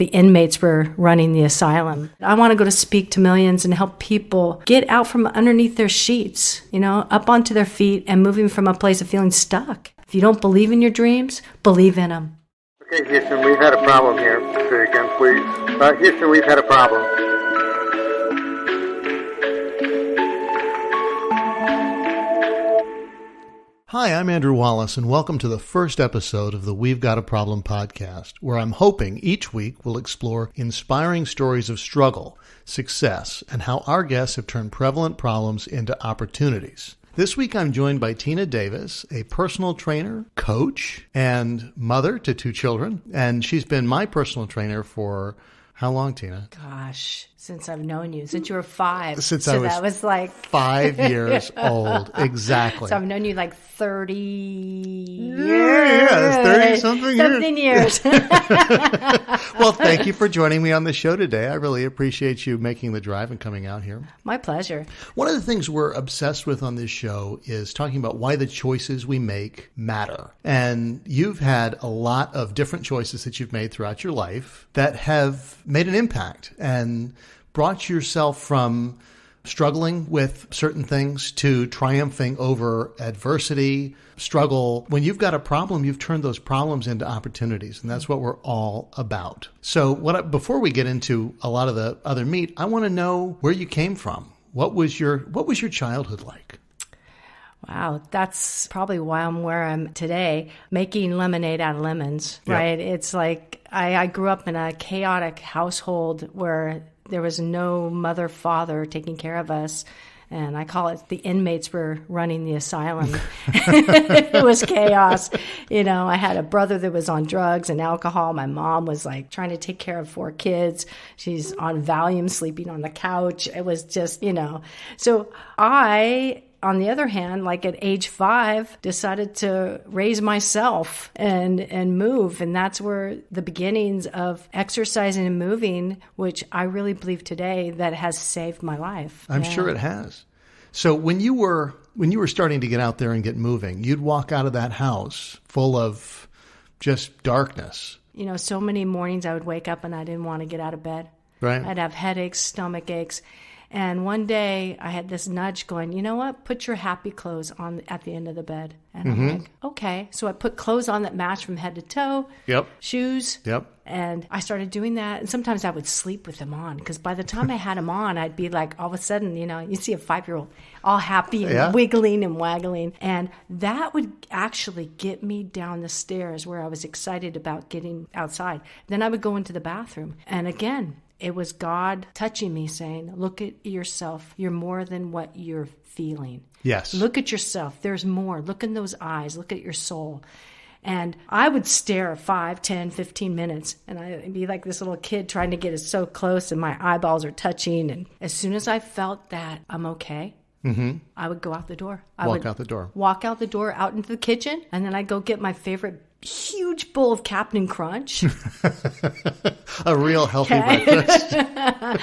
the inmates were running the asylum. I want to go to Speak to Millions and help people get out from underneath their sheets, up onto their feet and moving from a place of feeling stuck. If you don't believe in your dreams, believe in them. Okay, Houston, we've had a problem here. Say again, please. Houston, we've had a problem. Hi, I'm Andrew Wallace, and welcome to the first episode of the We've Got a Problem podcast, where I'm hoping each week we'll explore inspiring stories of struggle, success, and how our guests have turned prevalent problems into opportunities. This week I'm joined by Tina Davis, a personal trainer, coach, and mother to 2 children, and she's been my personal trainer for how long, Tina? Gosh, since I've known you, since you were 5. Since so I was, that was like 5 years old, exactly. So I've known you like 30 years. Yeah, 30-something years. Well, thank you for joining me on the show today. I really appreciate you making the drive and coming out here. My pleasure. One of the things we're obsessed with on this show is talking about why the choices we make matter. And you've had a lot of different choices that you've made throughout your life that have made an impact and brought yourself from struggling with certain things to triumphing over adversity, struggle. When you've got a problem, you've turned those problems into opportunities, and that's what we're all about. So before we get into a lot of the other meat, I want to know where you came from. What was your childhood like? Wow, that's probably why I'm where I'm today, making lemonade out of lemons, right? Yep. It's like I grew up in a chaotic household where there was no mother, father taking care of us. And I call it the inmates were running the asylum. It was chaos. I had a brother that was on drugs and alcohol. My mom was like trying to take care of 4 kids. She's on Valium, sleeping on the couch. It was just, So I, on the other hand, like at age 5, decided to raise myself and move. And that's where the beginnings of exercising and moving, which I really believe today that has saved my life. I'm sure it has. So when you were starting to get out there and get moving, you'd walk out of that house full of just darkness. So many mornings I would wake up and I didn't want to get out of bed. Right. I'd have headaches, stomach aches. And one day I had this nudge going, you know what? Put your happy clothes on at the end of the bed. And I'm like, okay. So I put clothes on that match from head to toe. Yep. Shoes. Yep. And I started doing that. And sometimes I would sleep with them on because by the time I had them on, I'd be like, all of a sudden, you see a 5-year-old all happy and wiggling and waggling. And that would actually get me down the stairs where I was excited about getting outside. Then I would go into the bathroom. And again, it was God touching me saying, look at yourself. You're more than what you're feeling. Yes. Look at yourself. There's more. Look in those eyes. Look at your soul. And I would stare 5, 10, 15 minutes. And I'd be like this little kid trying to get it so close and my eyeballs are touching. And as soon as I felt that I'm okay, I would go out the door. Walk out the door. Walk out the door, out into the kitchen. And then I'd go get my favorite huge bowl of Captain Crunch. A real healthy breakfast. To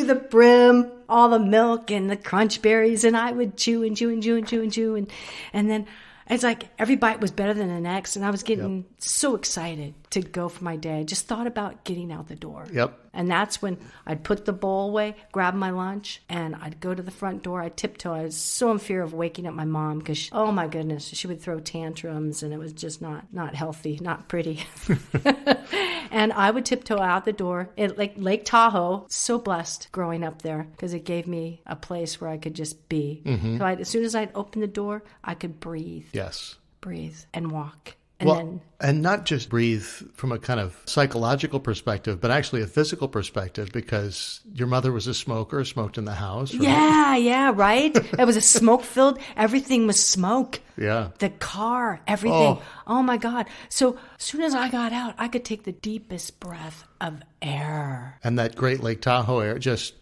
the brim, all the milk and the crunch berries. And I would chew and chew and chew and chew and chew. And then it's like every bite was better than the next. And I was getting so excited to go for my day. I just thought about getting out the door. Yep. And that's when I'd put the bowl away, grab my lunch, and I'd go to the front door. I'd tiptoe. I was so in fear of waking up my mom because, oh my goodness, she would throw tantrums and it was just not healthy, not pretty. And I would tiptoe out the door. Like Lake Tahoe, so blessed growing up there because it gave me a place where I could just be. So as soon as I'd open the door, I could breathe. Yes. Breathe and walk. And not just breathe from a kind of psychological perspective, but actually a physical perspective, because your mother was a smoker, smoked in the house. Right? Yeah, right? It was a smoke-filled, everything was smoke. Yeah. The car, everything. Oh my God. So as soon as I got out, I could take the deepest breath of air. And that great Lake Tahoe air just...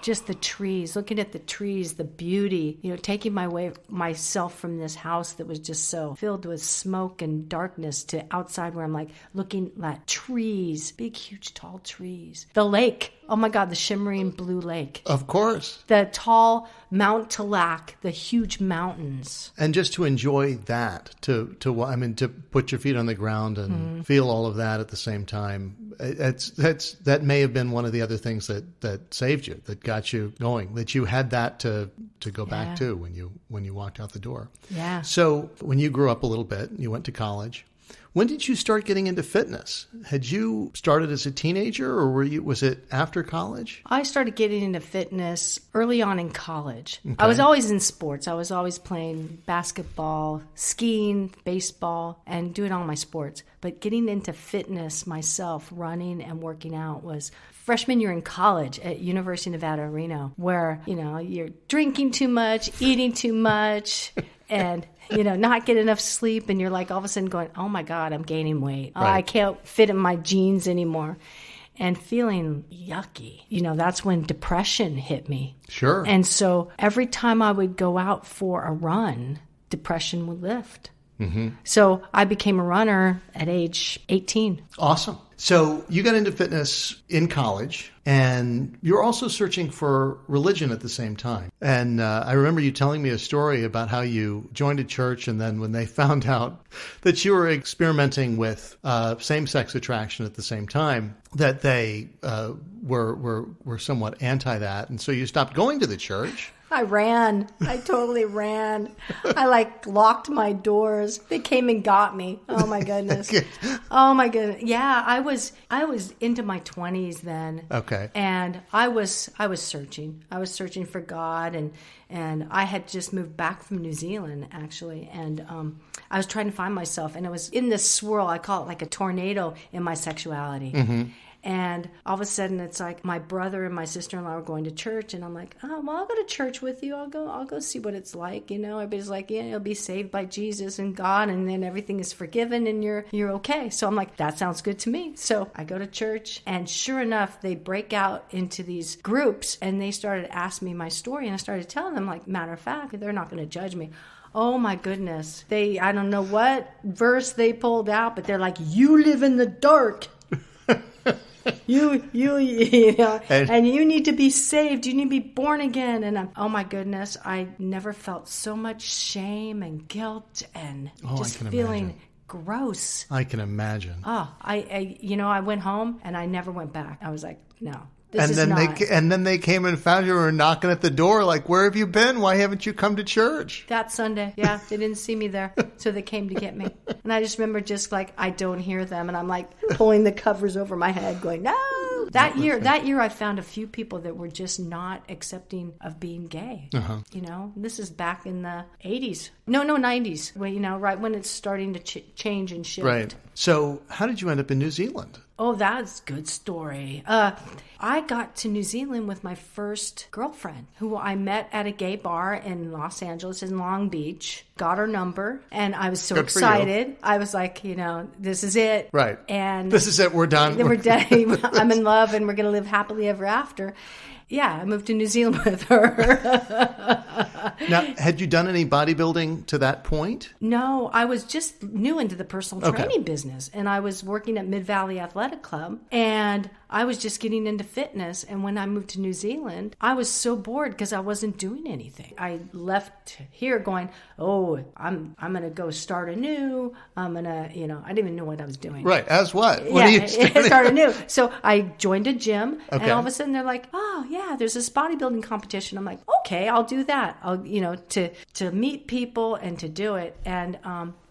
just the trees, looking at the trees, the beauty, taking myself from this house that was just so filled with smoke and darkness to outside where I'm like looking at trees, big, huge, tall trees. The lake. Oh my God, the shimmering blue lake. Of course. The tall Mount Talac, the huge mountains. And just to enjoy that, to put your feet on the ground and feel all of that at the same time. That may have been one of the other things that saved you, that got you going, that you had that to go back to when you walked out the door. Yeah. So when you grew up a little bit, you went to college. When did you start getting into fitness? Had you started as a teenager, or was it after college? I started getting into fitness early on in college. Okay. I was always in sports. I was always playing basketball, skiing, baseball, and doing all my sports. But getting into fitness myself, running and working out, was freshman year in college at University of Nevada, Reno, where, you're drinking too much, eating too much, and not get enough sleep, and you're like all of a sudden going, oh my God, I'm gaining weight. Right. I can't fit in my jeans anymore. And feeling yucky. That's when depression hit me. Sure. And so every time I would go out for a run, depression would lift. Mm-hmm. So I became a runner at age 18. Awesome. So you got into fitness in college, and you're also searching for religion at the same time. And I remember you telling me a story about how you joined a church, and then when they found out that you were experimenting with same-sex attraction at the same time, that they were somewhat anti that, and so you stopped going to the church. I ran. I totally ran. I locked my doors. They came and got me. Oh my goodness. Oh my goodness. Yeah, I was into my 20s then. Okay. And I was searching. I was searching for God, and I had just moved back from New Zealand actually, and I was trying to find myself, and it was in this swirl. I call it like a tornado in my sexuality. Mm-hmm. And all of a sudden, it's like my brother and my sister-in-law were going to church, and I'm like, oh, well, I'll go to church with you. I'll go see what it's like. Everybody's like, yeah, you'll be saved by Jesus and God, and then everything is forgiven, and you're okay. So I'm like, that sounds good to me. So I go to church, and sure enough, they break out into these groups, and they started asking me my story, and I started telling them, like, matter of fact, they're not going to judge me. Oh my goodness. I don't know what verse they pulled out, but they're like, you live in the dark. You know, and you need to be saved. You need to be born again. And oh my goodness, I never felt so much shame and guilt and just feeling gross. I can imagine. Oh, I went home and I never went back. I was like, no. And then they came and found you and were knocking at the door like, where have you been? Why haven't you come to church? That Sunday, yeah, they didn't see me there, so they came to get me. And I just remember just like, I don't hear them, and I'm like pulling the covers over my head going, no. That year I found a few people that were just not accepting of being gay. Uh-huh. This is back in the 80s. No, 90s, right when it's starting to change and shift. Right. So how did you end up in New Zealand? Oh, that's a good story. I got to New Zealand with my first girlfriend, who I met at a gay bar in Los Angeles, in Long Beach. Got her number, and I was so excited. I was like, this is it. Right. And this is it. We're done. We're done. I'm in love, and we're going to live happily ever after. Yeah, I moved to New Zealand with her. Now, had you done any bodybuilding to that point? No, I was just new into the personal training business, and I was working at Mid-Valley Athletic Club, and I was just getting into fitness. And when I moved to New Zealand, I was so bored because I wasn't doing anything. I left here going, oh, I'm going to go start anew. I'm going to, I didn't even know what I was doing. Right. As what? What are you start anew. So I joined a gym, and all of a sudden they're like, oh, yeah, there's this bodybuilding competition. I'm like, okay, I'll do that. I'll, to meet people and to do it. And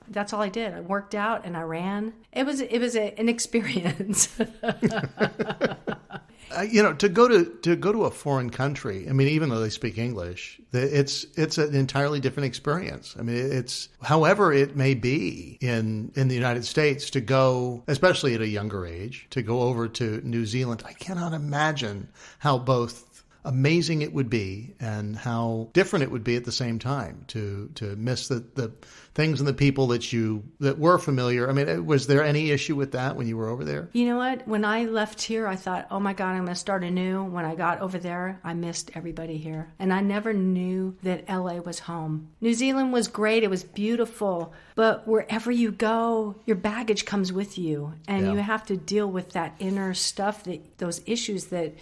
that's all I did. I worked out and I ran. It was an experience. To go to a foreign country, I mean, even though they speak English, it's an entirely different experience. I mean, it's however it may be in the United States to go, especially at a younger age, to go over to New Zealand. I cannot imagine how both amazing it would be and how different it would be at the same time to miss the things and the people that were familiar. I mean, was there any issue with that when you were over there? You know what? When I left here, I thought, oh my God, I'm going to start anew. When I got over there, I missed everybody here. And I never knew that LA was home. New Zealand was great. It was beautiful. But wherever you go, your baggage comes with you. And you have to deal with that inner stuff, those issues that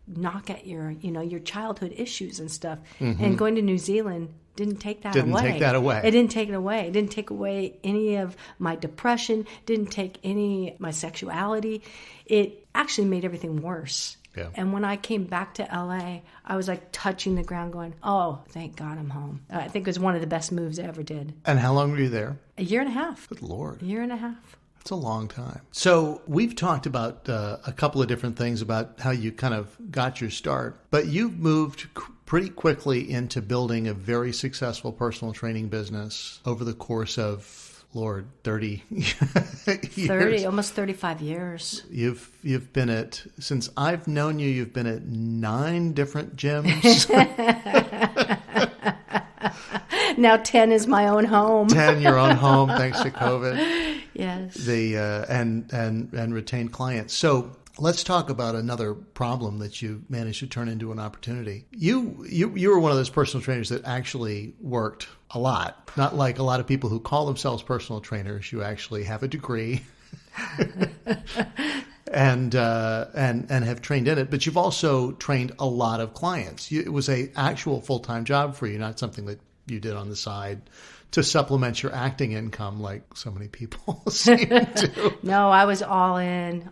knock at your childhood issues and stuff. Mm-hmm. And going to New Zealand didn't take that away. Didn't take that away. It didn't take it away. It didn't take away any of my depression, didn't take any of my sexuality. It actually made everything worse. Yeah. And when I came back to LA, I was like touching the ground going, oh, thank God I'm home. I think it was one of the best moves I ever did. And how long were you there? A year and a half. Good Lord. A year and a half. It's a long time. So we've talked about a couple of different things about how you kind of got your start, but you've moved pretty quickly into building a very successful personal training business over the course of, Lord, 30 years. Almost 35 years. You've been since I've known you, you've been at 9 different gyms. Now 10 is my own home. 10 your own home, thanks to COVID. Yes. And retained clients. So let's talk about another problem that you managed to turn into an opportunity. You were one of those personal trainers that actually worked a lot. Not like a lot of people who call themselves personal trainers. You actually have a degree and have trained in it. But you've also trained a lot of clients. It was a actual full-time job for you, not something that you did on the side to supplement your acting income like so many people seem to. No, I was all in.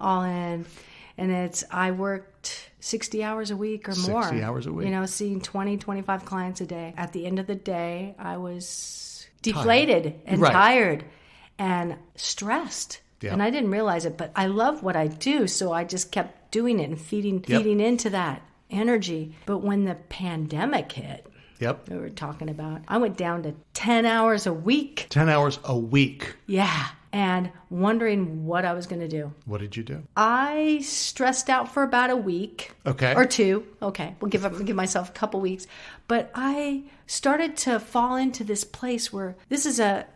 And I worked 60 hours a week or more. 60 hours a week. Seeing 20, 25 clients a day. At the end of the day, I was deflated and tired and stressed. Yep. And I didn't realize it, but I love what I do. So I just kept doing it and feeding into that energy. But when the pandemic hit, we were talking about, I went down to 10 hours a week. 10 hours a week. Yeah. And wondering what I was going to do. What did you do? I stressed out for about a week. Okay. Or 2. Okay. We'll give myself a couple weeks. But I started to fall into this place where this is a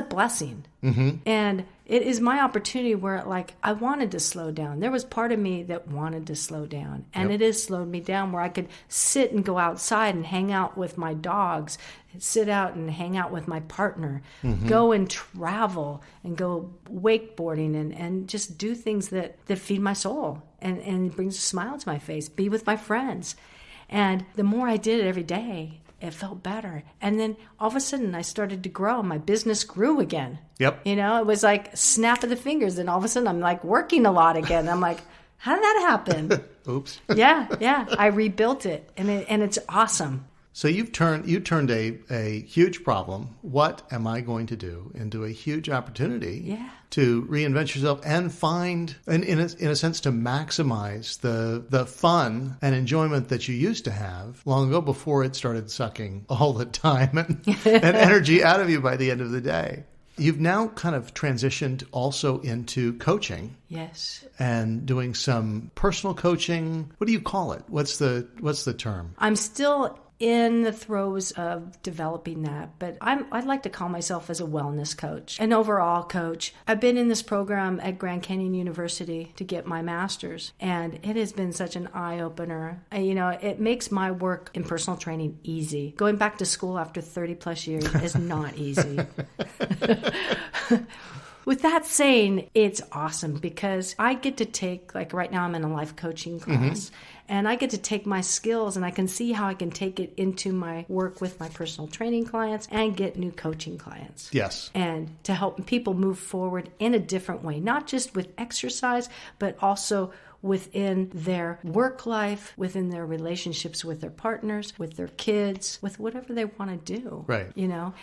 blessing. Mm-hmm. And it is my opportunity where I wanted to slow down. There was part of me that wanted to slow down. And it has slowed me down where I could sit and go outside and hang out with my dogs, sit out and hang out with my partner, go and travel and go wakeboarding and just do things that feed my soul and brings a smile to my face, be with my friends. And the more I did it every day, it felt better. And then all of a sudden I started to grow. My business grew again. Yep. It was like a snap of the fingers. And all of a sudden I'm working a lot again. I'm like, how did that happen? Oops. Yeah. I rebuilt it and it's awesome. So you turned a huge problem, what am I going to do, into a huge opportunity to reinvent yourself and find, and in a sense, to maximize the fun and enjoyment that you used to have long ago before it started sucking all the time and energy out of you by the end of the day. You've now kind of transitioned also into coaching. Yes. And doing some personal coaching. What do you call it? What's the term? I'm still in the throes of developing that, but I'd like to call myself as a wellness coach, an overall coach. I've been in this program at Grand Canyon University to get my master's, and it has been such an eye-opener. It makes my work in personal training easy. Going back to school after 30 plus years is not easy. With that saying, it's awesome because I get to take, right now I'm in a life coaching class, and I get to take my skills and I can see how I can take it into my work with my personal training clients and get new coaching clients. Yes. And to help people move forward in a different way, not just with exercise, but also within their work life, within their relationships with their partners, with their kids, with whatever they want to do. Right.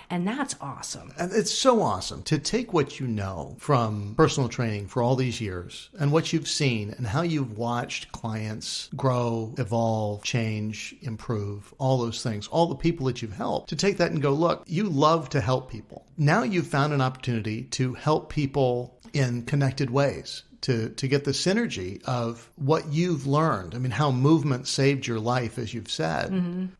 And that's awesome. And it's so awesome to take what you know from personal training for all these years and what you've seen and how you've watched clients grow, evolve, change, improve, all those things, all the people that you've helped, to take that and go, look, you love to help people. Now you've found an opportunity to help people in connected ways, to get the synergy of what you've learned. I mean, how movement saved your life, as you've said,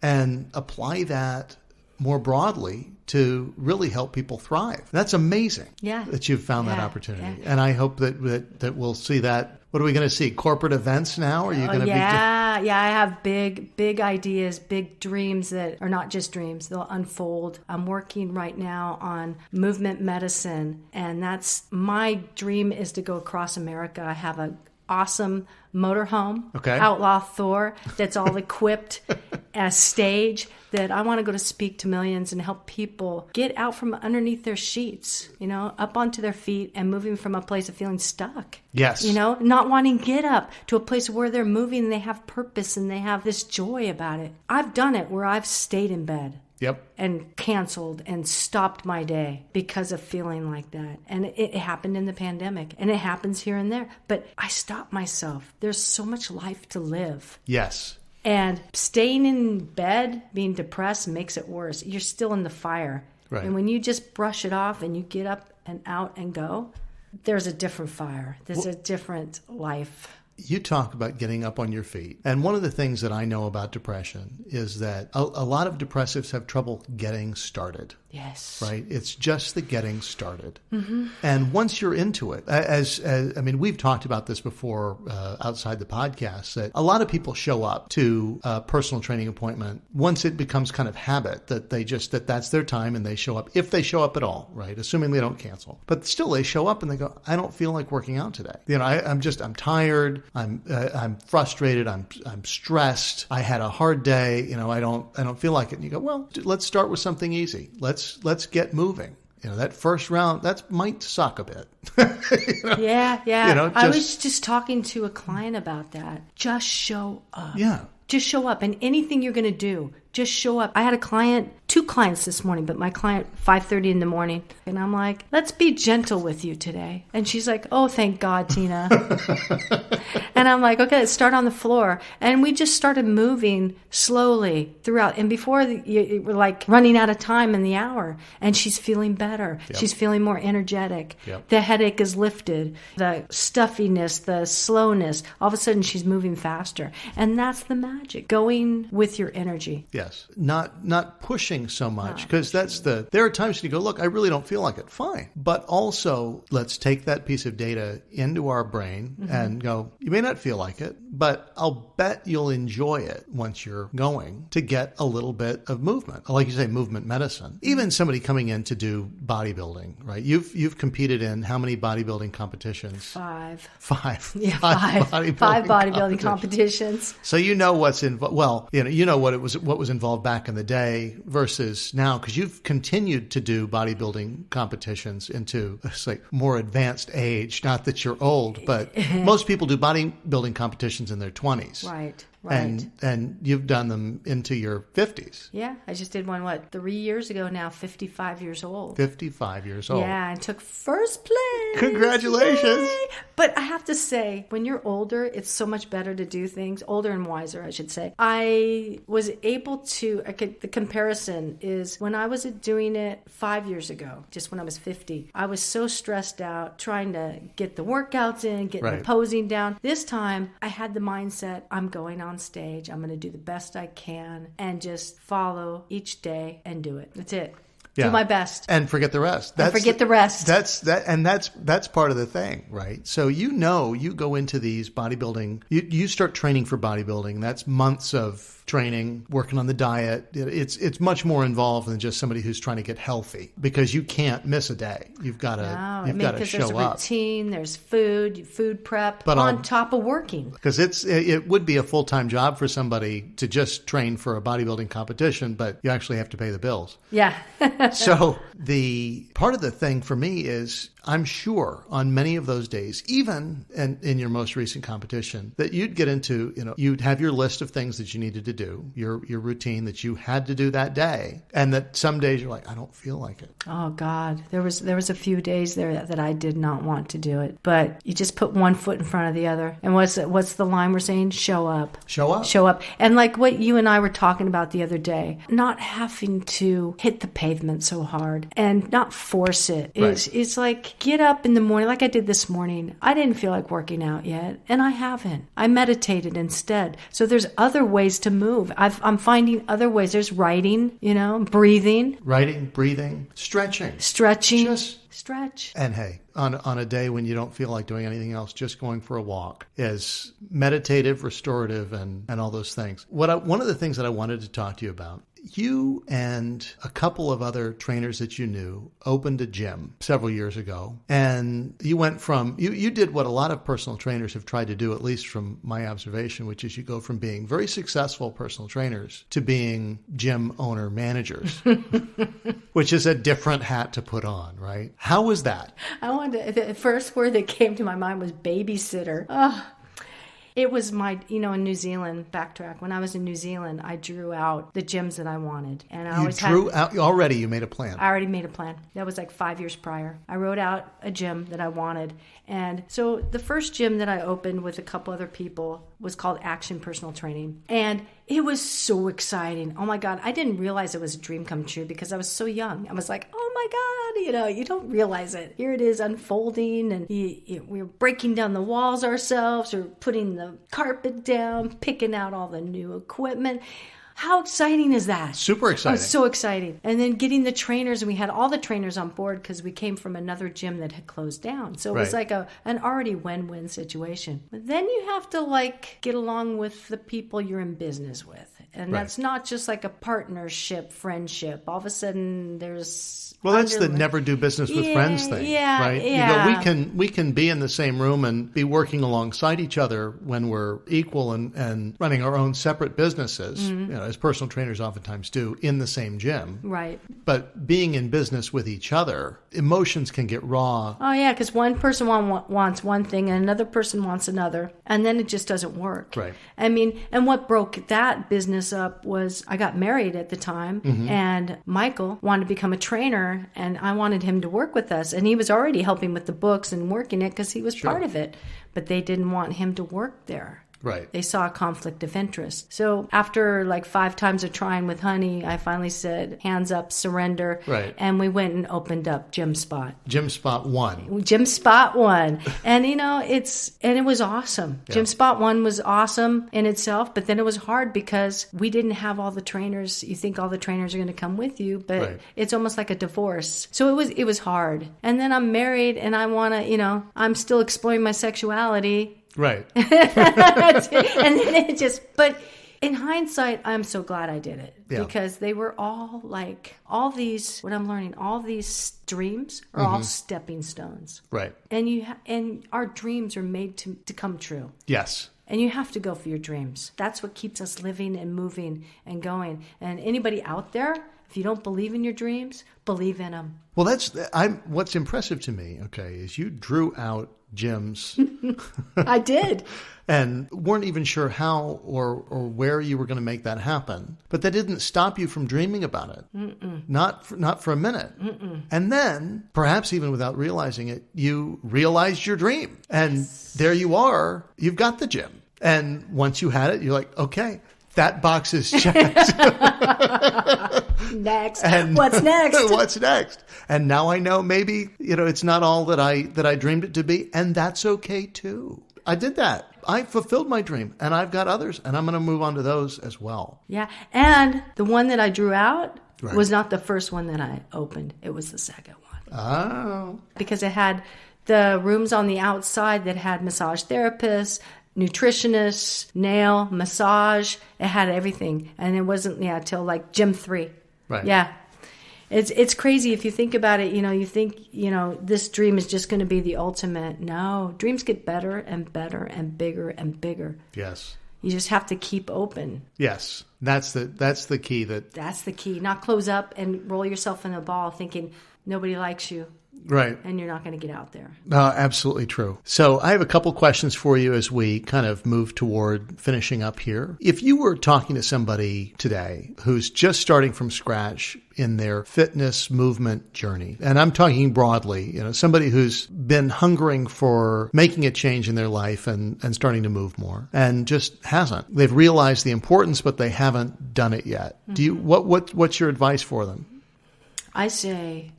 and apply that more broadly to really help people thrive. That's amazing that you've found that opportunity. And I hope that we'll see that. What are we going to see? Corporate events now? Are you going to be? I have big ideas, big dreams that are not just dreams. They'll unfold. I'm working right now on movement medicine, and that's my dream is to go across America. I have a awesome motorhome, Outlaw Thor, that's all equipped as stage that I want to go to speak to millions and help people get out from underneath their sheets, up onto their feet and moving from a place of feeling stuck. Yes. Not wanting to get up to a place where they're moving and they have purpose and they have this joy about it. I've done it where I've stayed in bed. Yep. And canceled and stopped my day because of feeling like that. And it happened in the pandemic, and it happens here and there. But I stopped myself. There's so much life to live. Yes. And staying in bed, being depressed, makes it worse. You're still in the fire. Right. And when you just brush it off and you get up and out and go, there's a different fire. There's a different life. You talk about getting up on your feet. And one of the things that I know about depression is that a lot of depressives have trouble getting started. Yes. Right? It's just the getting started. Mm-hmm. And once you're into it, I mean, we've talked about this before outside the podcast, that a lot of people show up to a personal training appointment once it becomes kind of habit that that's their time and they show up, if they show up at all, right? Assuming they don't cancel. But still they show up and they go, I don't feel like working out today. I'm tired. I'm frustrated. I'm stressed. I had a hard day. I don't feel like it. And you go, well, let's start with something easy. Let's get moving. That first round, that might suck a bit. Yeah. I was just talking to a client about that. Just show up. Yeah. Just show up. And anything you're going to do, just show up. I had two clients this morning, but my client 5:30 in the morning. And I'm like, let's be gentle with you today. And she's like, oh, thank God, Tina. And I'm like, okay, let's start on the floor. And we just started moving slowly throughout. And before we're like running out of time in the hour. And she's feeling better. Yep. She's feeling more energetic. Yep. The headache is lifted. The stuffiness, the slowness, all of a sudden she's moving faster. And that's the magic. Going with your energy. Yes. Not pushing so much, because there are times when you go, look, I really don't feel like it. Fine. But also, let's take that piece of data into our brain and go, you may not feel like it, but I'll bet you'll enjoy it once you're going to get a little bit of movement. Like you say, movement medicine. Even somebody coming in to do bodybuilding, right? You've competed in how many bodybuilding competitions? Five. Yeah, five bodybuilding competitions. So you know what's involved. Well, what was involved back in the day versus now, because you've continued to do bodybuilding competitions into more advanced age. Not that you're old, but most people do bodybuilding competitions in their 20s. Right. And you've done them into your 50s. Yeah, I just did one, 3 years ago now, 55 years old. 55 years old. Yeah, and took first place. Congratulations. Yay! But I have to say, when you're older, it's so much better to do things, older and wiser, I should say. I was able to, the comparison is when I was doing it 5 years ago, just when I was 50, I was so stressed out trying to get the workouts in, get the posing down. This time, I had the mindset, I'm going on stage. I'm going to do the best I can and just follow each day and do it. That's it. Yeah. Do my best. And forget the rest. Forget the rest. That's part of the thing, right? So you go into these bodybuilding, you start training for bodybuilding. That's months of training, working on the diet. It's much more involved than just somebody who's trying to get healthy, because you can't miss a day. You've got to show up. There's a routine, there's food prep, but on top of working. Because it would be a full-time job for somebody to just train for a bodybuilding competition, but you actually have to pay the bills. Yeah. So the part of the thing for me is, I'm sure on many of those days, even in your most recent competition, that you'd get into, you'd have your list of things that you needed to do, your routine that you had to do that day. And that some days you're like, I don't feel like it. Oh God. There was a few days there that I did not want to do it, but you just put one foot in front of the other. And what's the line we're saying? Show up. Show up. Show up. And like what you and I were talking about the other day, not having to hit the pavement so hard and not force it. Right. It's like, like get up in the morning, like I did this morning. I didn't feel like working out yet, and I haven't. I meditated instead. So there's other ways to move. I'm finding other ways. There's writing, breathing. Writing, breathing, stretching. Just stretch. And hey, on a day when you don't feel like doing anything else, just going for a walk is meditative, restorative, and all those things. One of the things that I wanted to talk to you about, you and a couple of other trainers that you knew opened a gym several years ago. And you went from, you did what a lot of personal trainers have tried to do, at least from my observation, which is you go from being very successful personal trainers to being gym owner managers, which is a different hat to put on, right? How was that? The first word that came to my mind was babysitter. Oh. It was in New Zealand, backtrack. When I was in New Zealand, I drew out the gyms that I wanted. And I already you made a plan. I already made a plan. That was like 5 years prior. I wrote out a gym that I wanted. And so the first gym that I opened with a couple other people was called Action Personal Training. And it was so exciting. Oh my God. I didn't realize it was a dream come true because I was so young. I was like, oh my God, you don't realize it. Here it is unfolding, and we're breaking down the walls ourselves, or putting the carpet down, picking out all the new equipment. How exciting is that? Super exciting. Oh, so exciting. And then getting the trainers, and we had all the trainers on board because we came from another gym that had closed down. So it was like an already win-win situation. But then you have to get along with the people you're in business with. And that's not just like a partnership, friendship. All of a sudden there's... Well, that's the never do business with friends thing, right? Yeah. We can be in the same room and be working alongside each other when we're equal and running our own separate businesses, as personal trainers oftentimes do, in the same gym. Right. But being in business with each other, emotions can get raw. Oh, yeah, because one person wants one thing and another person wants another, and then it just doesn't work. Right. I mean, and what broke that business up was I got married at the time, and Michael wanted to become a trainer, and I wanted him to work with us. And he was already helping with the books and working it because he was part of it. But they didn't want him to work there. Right. They saw a conflict of interest. So after 5 times of trying with Honey, I finally said, hands up, surrender. Right. And we went and opened up Gym Spot. Gym Spot 1. Gym Spot 1. And, it was awesome. Yeah. Gym Spot 1 was awesome in itself, but then it was hard because we didn't have all the trainers. You think all the trainers are going to come with you, but it's almost like a divorce. So it was hard. And then I'm married and I want to, I'm still exploring my sexuality. Right. And then but in hindsight, I'm so glad I did it because they were all what I'm learning, all these dreams are all stepping stones. Right. And our dreams are made to come true. Yes. And you have to go for your dreams. That's what keeps us living and moving and going. And anybody out there, if you don't believe in your dreams, believe in them. Well, what's impressive to me, is you drew out gyms. I did. And weren't even sure how or where you were going to make that happen. But that didn't stop you from dreaming about it. Mm-mm. Not for a minute. Mm-mm. And then, perhaps even without realizing it, you realized your dream. And there you are. You've got the gym. And once you had it, you're like, okay, that box is checked. Next. And what's next? What's next? And now I know maybe, it's not all that I dreamed it to be. And that's okay too. I did that. I fulfilled my dream, and I've got others, and I'm going to move on to those as well. Yeah. And the one that I drew out was not the first one that I opened. It was the second one. Oh. Because it had the rooms on the outside that had massage therapists, nutritionists, nail, massage. It had everything. And it wasn't, till Gym 3. Right. Yeah. It's crazy if you think about it. You think, this dream is just going to be the ultimate. No, dreams get better and better and bigger and bigger. Yes. You just have to keep open. Yes. That's the key. That's the key. Not close up and roll yourself in a ball thinking nobody likes you. Right. And you're not going to get out there. Absolutely true. So I have a couple questions for you as we kind of move toward finishing up here. If you were talking to somebody today who's just starting from scratch in their fitness movement journey, and I'm talking broadly, somebody who's been hungering for making a change in their life and starting to move more and just hasn't. They've realized the importance, but they haven't done it yet. Mm-hmm. What's your advice for them? I say,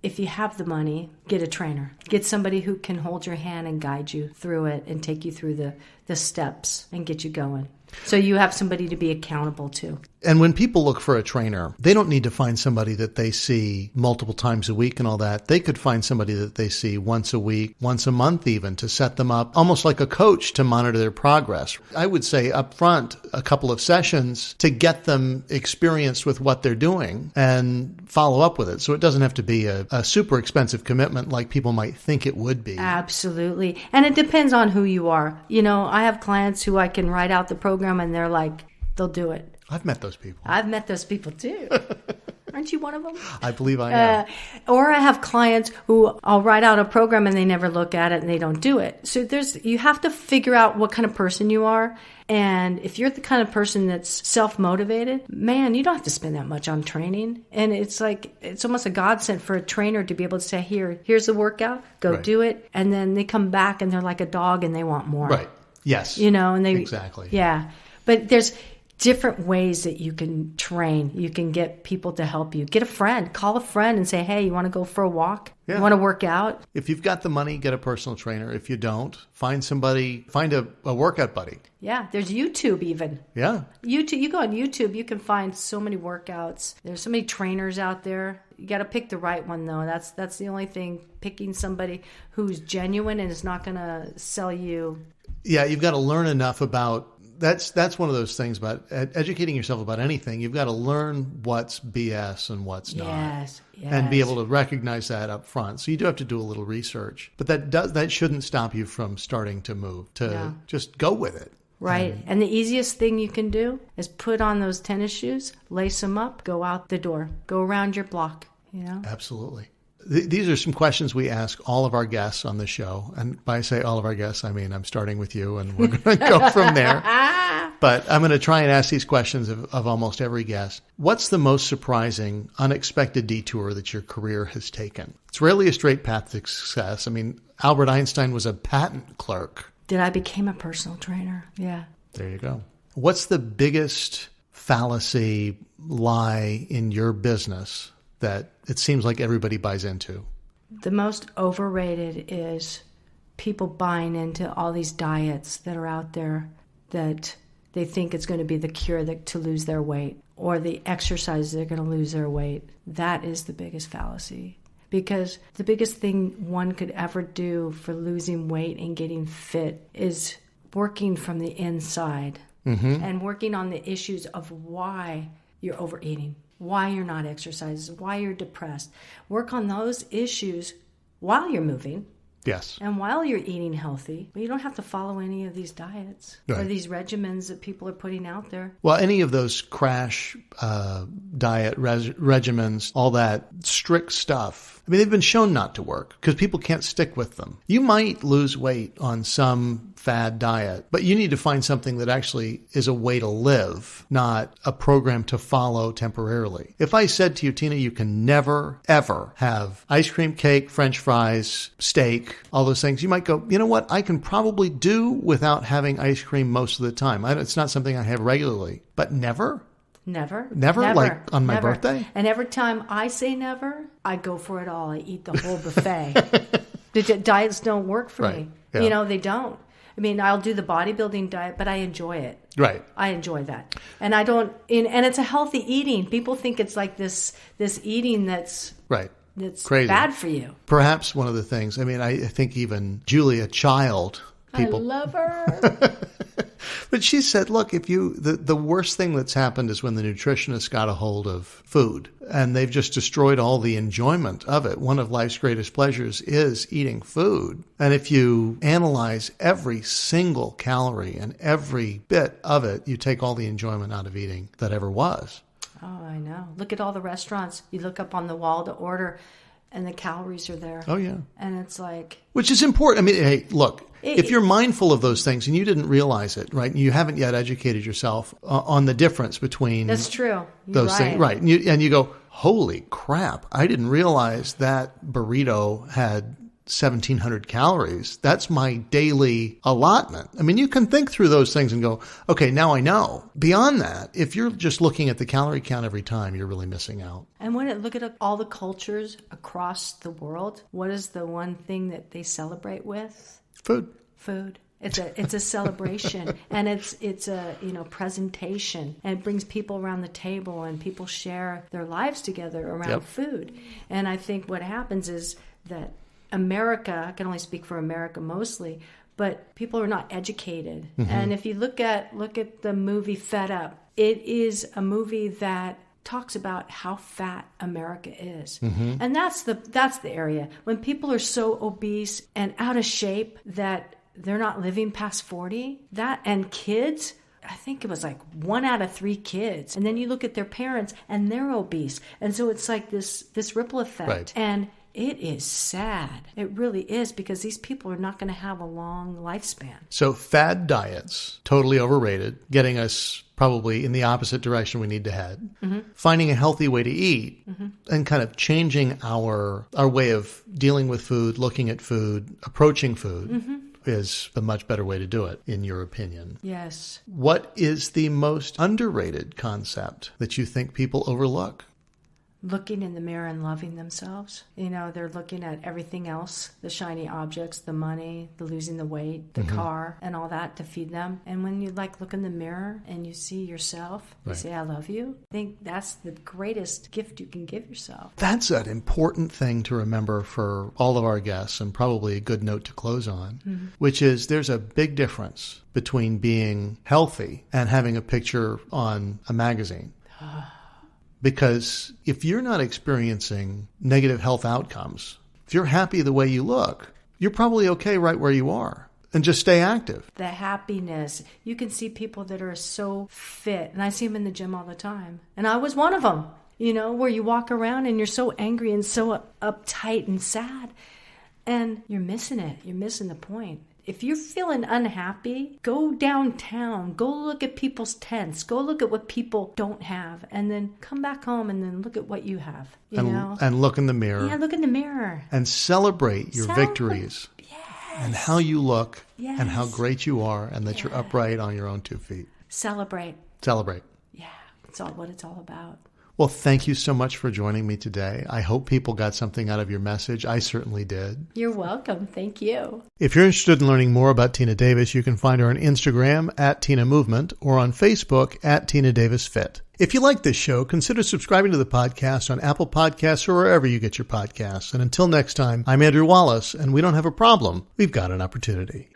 if you have the money, get a trainer. Get somebody who can hold your hand and guide you through it and take you through the steps and get you going. So you have somebody to be accountable to. And when people look for a trainer, they don't need to find somebody that they see multiple times a week and all that. They could find somebody that they see once a week, once a month even, to set them up almost like a coach to monitor their progress. I would say up front, a couple of sessions to get them experienced with what they're doing and follow up with it. So it doesn't have to be a super expensive commitment like people might think it would be. Absolutely. And it depends on who you are. You know, I have clients who I can write out the program and they're like, they'll do it. I've met those people. I've met those people too. Aren't you one of them? I believe I am. Or I have clients who I'll write out a program and they never look at it and they don't do it. So you have to figure out what kind of person you are. And if you're the kind of person that's self-motivated, man, you don't have to spend that much on training. And it's almost a godsend for a trainer to be able to say, here's the workout, go do it. And then they come back and they're like a dog and they want more. Right. Yes. You know, and exactly. Yeah. But there's different ways that you can train. You can get people to help you. Get a friend. Call a friend and say, hey, you want to go for a walk? Yeah. You want to work out? If you've got the money, get a personal trainer. If you don't, find a workout buddy. Yeah, there's YouTube even. Yeah. YouTube. You go on YouTube, you can find so many workouts. There's so many trainers out there. You got to pick the right one, though. That's the only thing, picking somebody who's genuine and is not going to sell you. Yeah, you've got to learn enough about. That's one of those things about educating yourself about anything. You've got to learn what's BS and what's not. Yes. And be able to recognize that up front. So you do have to do a little research. But that shouldn't stop you from starting to move, just go with it. Right. And the easiest thing you can do is put on those tennis shoes, lace them up, go out the door, go around your block, you know? Absolutely. These are some questions we ask all of our guests on the show. And by say all of our guests, I mean I'm starting with you and we're going to go from there. But I'm going to try and ask these questions of almost every guest. What's the most surprising, unexpected detour that your career has taken? It's rarely a straight path to success. I mean, Albert Einstein was a patent clerk. I became a personal trainer. Yeah. There you go. What's the biggest fallacy, lie in your business that it seems like everybody buys into? The most overrated is people buying into all these diets that are out there that they think it's going to be the cure to lose their weight, or the exercise they're going to lose their weight. That is the biggest fallacy. Because the biggest thing one could ever do for losing weight and getting fit is working from the inside and working on the issues of why you're overeating, why you're not exercising, why you're depressed. Work on those issues while you're moving. Yes. And while you're eating healthy, but you don't have to follow any of these diets or these regimens that people are putting out there. Well, any of those crash diet regimens, all that strict stuff, I mean, they've been shown not to work because people can't stick with them. You might lose weight on some fad diet, but you need to find something that actually is a way to live, not a program to follow temporarily. If I said to you, Tina, you can never, ever have ice cream, cake, French fries, steak, all those things, you might go, you know what? I can probably do without having ice cream most of the time. It's not something I have regularly, but never? Never, like on my birthday? And every time I say never, I go for it all. I eat the whole buffet. The diets don't work for me. Yeah. You know, they don't. I mean, I'll do the bodybuilding diet, but I enjoy it. Right. I enjoy that. And I don't, and it's a healthy eating. People think it's like this eating that's that's crazy, bad for you. Perhaps one of the things, I mean, I think even Julia Child, people. I love her. But she said, look, if the worst thing that's happened is when the nutritionist got a hold of food and they've just destroyed all the enjoyment of it. One of life's greatest pleasures is eating food. And if you analyze every single calorie and every bit of it, you take all the enjoyment out of eating that ever was. Oh, I know. Look at all the restaurants. You look up on the wall to order and the calories are there. Oh, yeah. And it's like... Which is important. I mean, hey, look, if you're mindful of those things and you didn't realize it, right, and you haven't yet educated yourself on the difference between... That's true. Those things, right. And you go, holy crap, I didn't realize that burrito had 1,700 calories. That's my daily allotment. I mean, you can think through those things and go, okay, now I know. Beyond that, if you're just looking at the calorie count every time, you're really missing out. And when it look at all the cultures across the world, what is the one thing that they celebrate with? Food. It's a celebration, and it's a presentation, and it brings people around the table, and people share their lives together around food. And I think what happens is that America, I can only speak for America mostly, but people are not educated. Mm-hmm. And if you look at the movie Fed Up, it is a movie that talks about how fat America is. Mm-hmm. And that's the area. When people are so obese and out of shape that they're not living past 40, and kids, I think it was like 1 out of 3 kids. And then you look at their parents and they're obese. And so it's like this ripple effect. Right. And it is sad. It really is, because these people are not going to have a long lifespan. So fad diets, totally overrated, getting us probably in the opposite direction we need to head. Mm-hmm. Finding a healthy way to eat, mm-hmm. and kind of changing our way of dealing with food, looking at food, approaching food. Mm-hmm. is a much better way to do it, in your opinion. Yes. What is the most underrated concept that you think people overlook? Looking in the mirror and loving themselves. They're looking at everything else, the shiny objects, the money, the losing the weight, the mm-hmm. car, and all that to feed them. And when you look in the mirror and you see yourself, you say, I love you. I think that's the greatest gift you can give yourself. That's an important thing to remember for all of our guests, and probably a good note to close on, mm-hmm. which is there's a big difference between being healthy and having a picture on a magazine. Because if you're not experiencing negative health outcomes, if you're happy the way you look, you're probably okay right where you are. And just stay active. The happiness. You can see people that are so fit. And I see them in the gym all the time. And I was one of them, where you walk around and you're so angry and so uptight and sad. And you're missing it. You're missing the point. If you're feeling unhappy, go downtown, go look at people's tents, go look at what people don't have, and then come back home and then look at what you have, And look in the mirror. Yeah, look in the mirror. And celebrate your victories. Yes. And how you look. Yes. And how great you are, and that you're upright on your own 2 feet. Celebrate. Yeah, it's what it's all about. Well, thank you so much for joining me today. I hope people got something out of your message. I certainly did. You're welcome. Thank you. If you're interested in learning more about Tina Davis, you can find her on Instagram @Tina Movement or on Facebook @Tina Davis Fit. If you like this show, consider subscribing to the podcast on Apple Podcasts or wherever you get your podcasts. And until next time, I'm Andrew Wallace, and we don't have a problem. We've got an opportunity.